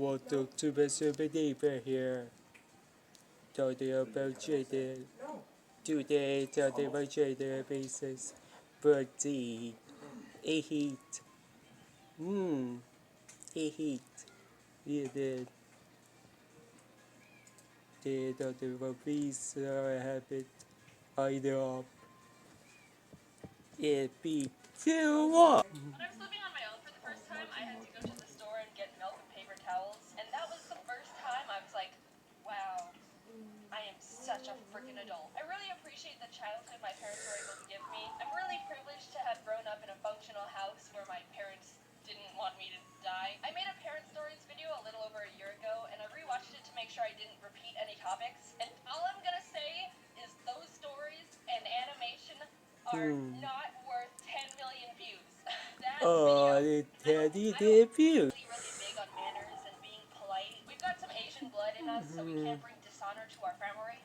welcome to my super neighbor here. Talking about Jaiden. Today, talking about JaidenAnimations birthday. A heat. A heat. Yeah, then. They talking about peace, I have it. I know. It be too what? When I was living on my own for the first time, I had to go to the store and get milk and paper towels, and that was the first time I was like, wow, I am such a freaking adult. I really appreciate the childhood my parents were able to give me. I'm really privileged to have grown up in a functional house where my parents didn't want me to die. I made a parent stories video a little over a year ago, and I rewatched it to make sure I didn't repeat any topics, and all I'm gonna say is those stories and animation are not worth 10 million views. That video, Teddy debut. really big on manners and being polite. We've got some Asian blood in us, so we can't bring dishonor to our family.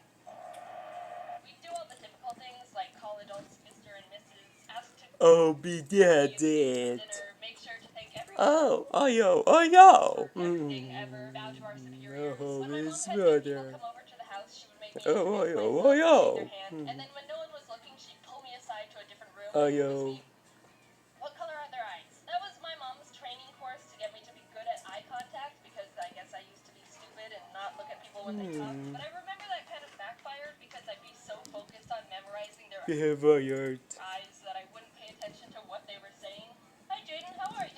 We do all the typical things like call adults Mr. and Mrs. Ask to Be dead. make sure to thank everyone. Yo. Everything ever, bow to our superiors. When my mom His had new people brother. come over to the house, she would make me Yo. their hand, and then when no one was looking, she'd pull me aside to a different room and Yo. what color are their eyes? That was my mom's training course to get me to be good at eye contact, because I guess I used to be stupid and not look at people when they talked. But I remember that kind of backfired because I'd be so focused on memorizing their eyes that I wouldn't pay attention to what they were saying. Hi Jaiden, how are you?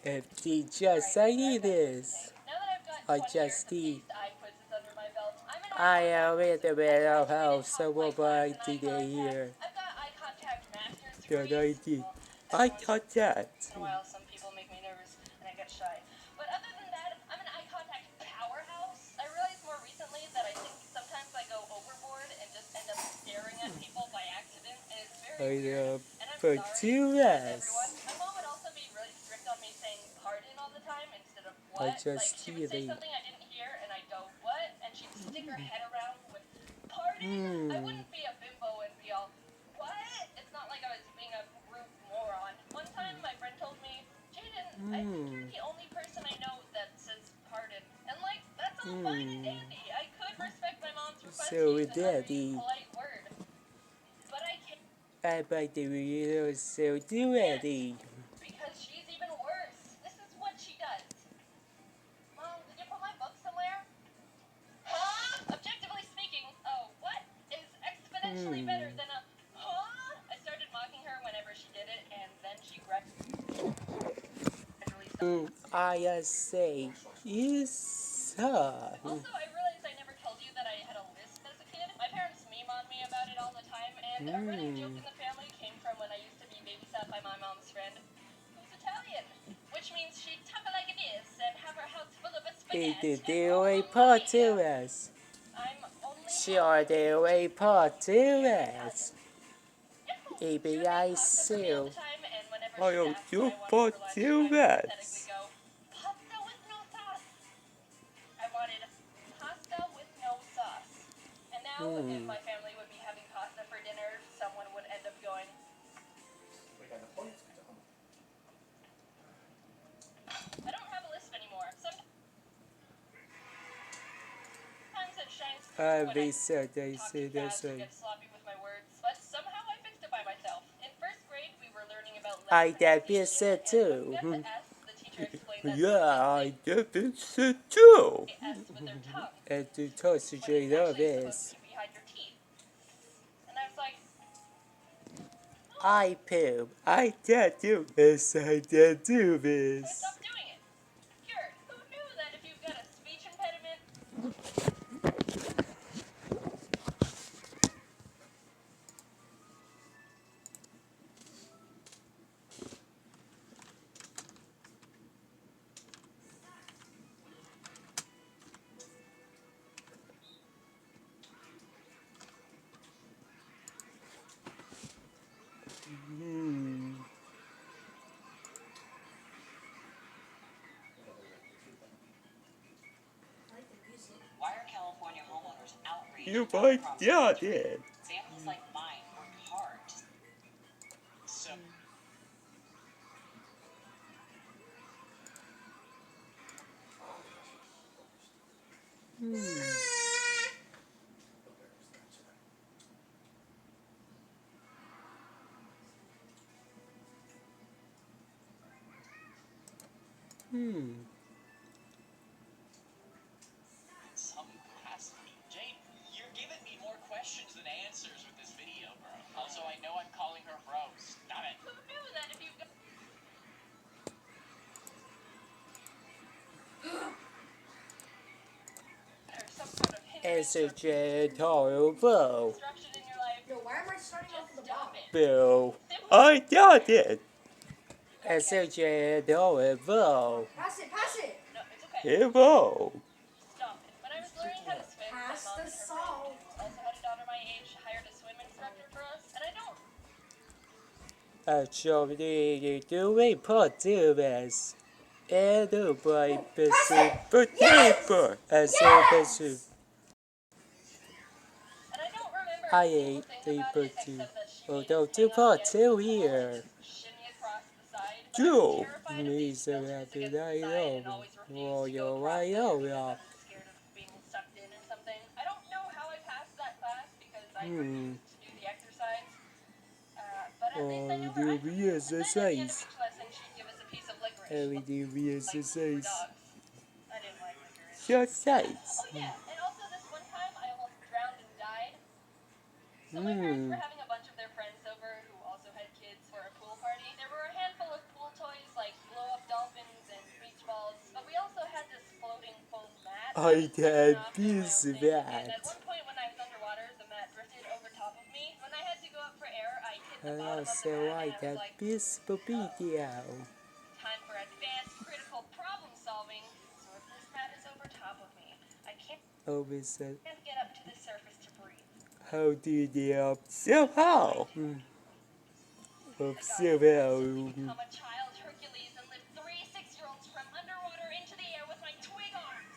FD just I need this. Now that I've got 20 years of paced eye quizzes under my belt, I am in the middle house, so what I today here. I've got eye contact master's Good degrees. idea. Eye contact. In a while, some people make me nervous and I get shy. But other than that, I'm an eye contact powerhouse. I realized more recently that I think sometimes I go overboard and just end up staring at people by accident, and it's very weird. And I'm sorry to everyone. My mom would also be really strict on me saying pardon all the time instead of what. Like, she would say something I didn't hear and I'd go, what? And she'd stick her head around with pardon. I wouldn't be a bimbo and be all, what? It's not like I was being a rude moron. One time my friend told me, Jaiden, I think you're the only person I know that says pardon. And like, that's all fine and dandy. I could respect my mom's request to use another polite word. But I can't. I like the video so dirty. Because she's even worse. This is what she does. Mom, did you put my book somewhere? Huh? Objectively speaking, what is exponentially better than a huh? I started mocking her whenever she did it, and then she gradually I say, you suck. Also, I realized I never told you that I had a lisp as a kid. My parents meme on me about it all the time, and a running joke in the family came from when I used to be babysat by my mom's friend, who's Italian, which means she'd talk like it is and have her house full of a spaghetti. Part to us. I'm only Sure, the way part to us. ABI seal. Oh, you part to us. Pasta with no sauce. I wanted pasta with no sauce. And now, if my family would be having pasta for dinner, someone would end up going, I don't have a lisp anymore. Sometimes it shines through when I get sloppy with my words, but somehow I fixed it by myself. In first grade, we were learning about I that be said too. Yeah, I that be said too. And to toss the J of this. Behind your teeth. And I was like, I poop. I can't do this. I can't do this. stop doing it. Here, who knew that if you've got a speech impediment? Why are California homeowners outraged? You might get it. Families like mine work hard. So Some has to be. Jade, you're giving me more questions than answers with this video, bro. Also, I know I'm calling her bro. Stop it. Who knew that if you go or some sort of hindrance or SJ Total obstruction in your life, Yo, why am I starting off just with the stop bottom? it. Bill. Simply I got it. SJ Total. Pass it! no, it's okay. Hello. Stop it. When I was learning how to swim, my Pass mom the and her salt. friend, who also had a daughter my age, hired a swim instructor for us, and I don't Actually, doing potatoes. And a bright Pass it! potato. As a person. and I don't remember I a single ate thing the about it potato. except that she Oh, made don't us do hang on the edge of the potato pool here. and just shimmy across the side. But I was Joe, terrified of me these so filters happy against that the I side and know. always refused Oh, to go you're across right, them oh, because yeah. I was scared of being sucked in or something. I don't know how I passed that class because I refused to do the exercise. But at least I know where I do could do. And then at the end of exercise. each lesson, she'd give us a piece of licorice. We do Like for exercise. dogs. I didn't like licorice. Exercise. Oh yeah, and also this one time I almost drowned and died. So my parents were having a bunch of their friends over who also had kids for a pool party. There were a handful of pool toys like blow-up dolphins and beach balls, but we also had this floating foam mat. I Taking had off doing my this own thing, and that. at one point when I was underwater, the mat drifted over top of me. When I had to go up for air, I hit the And bottom of the also mat I and I was had like, this video. time for advanced critical problem solving. So if this mat is over top of me, I can't Over said, get up to the surface to breathe. how do they observe how? Observe how. Become a child Hercules and lift 3 6-year-olds from underwater into the air with my twig arms.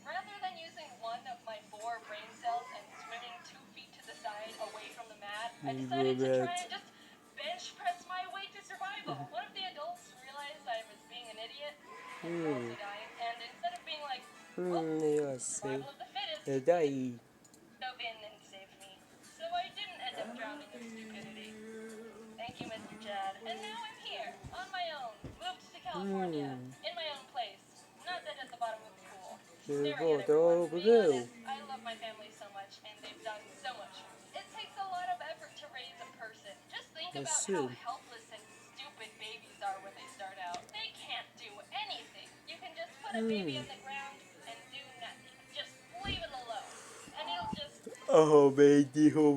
Rather than using one of my 4 brain cells and swimming 2 feet to the side away from the mat, I decided to try and just bench press my way to survival. One of the adults realized I was being an idiot and also dying, and instead of being like, Yes, survival of the fittest, die. dove in and saved me. So I didn't end up drowning of stupidity. Thank you, Mr. Chad. And now I'm here, on my own, moved to California, in my own place, not dead at the bottom of the pool, staring at everyone. Being honest, I love my family so much, and they've done so much for me. It takes a lot of effort to raise a person. Just think about how helpless and stupid babies are when they start out. They can't do anything. You can just put a baby on the ground and do nothing. Just leave it alone. And it'll just Oh, baby, who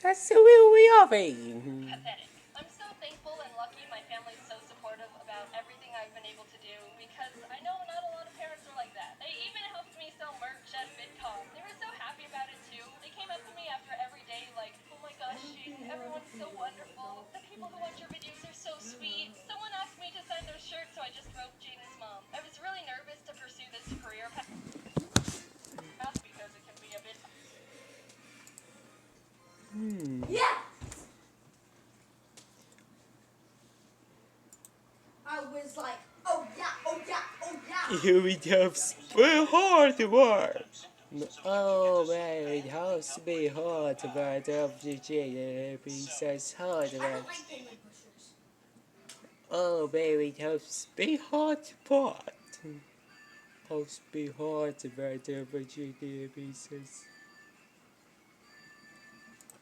that's the way we are. pathetic. I'm so thankful and lucky my family's so supportive about everything I've been able to do because I know not a lot of parents are like that. They even helped me sell merch at VidCon. They were so happy about it too. They came up to me after every day like, oh my gosh, Jaiden, everyone's so wonderful. The people who watch your videos are so sweet. Someone asked me to sign their shirt, so I just wrote Jaiden's mom. I was really nervous to pursue this career path because it can be a bit Yeah! I was like, oh yeah. You would have spent hard work. Oh, man, it has to be hard work of the JaidenAnimations hard I work. don't like penguin pushers. Oh, baby, it has to be hard work. Has to be hard work of the JaidenAnimations.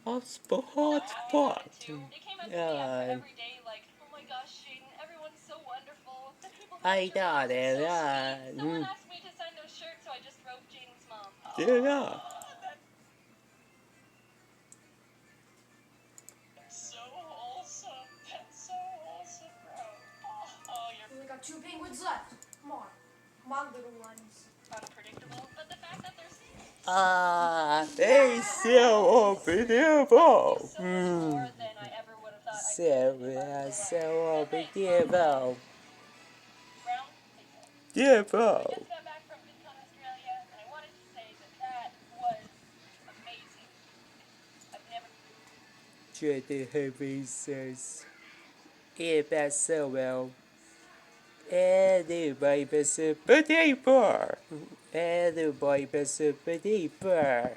Has to be hard work. They came up to me after every day like, oh my gosh, Jaiden, everyone's so wonderful. The people who I watch your got videos it. are so sweet. Someone asked me to sign their shirt, so I just wrote Jaiden's mom. Yeah. So wholesome. That's so wholesome, bro. Oh, you're We only got 2 penguins left. Come on. Come on, little ones. Unpredictable, but the fact that there's They so unbelievable. so much more than I ever would have thought I So, could if I was so alive. unbelievable. Brown? Devil. I just got back from VidCon Australia, and I wanted to say that that was amazing. I've never JaidenAnimations. It passed so well. Everybody be super duper. Everybody be super duper.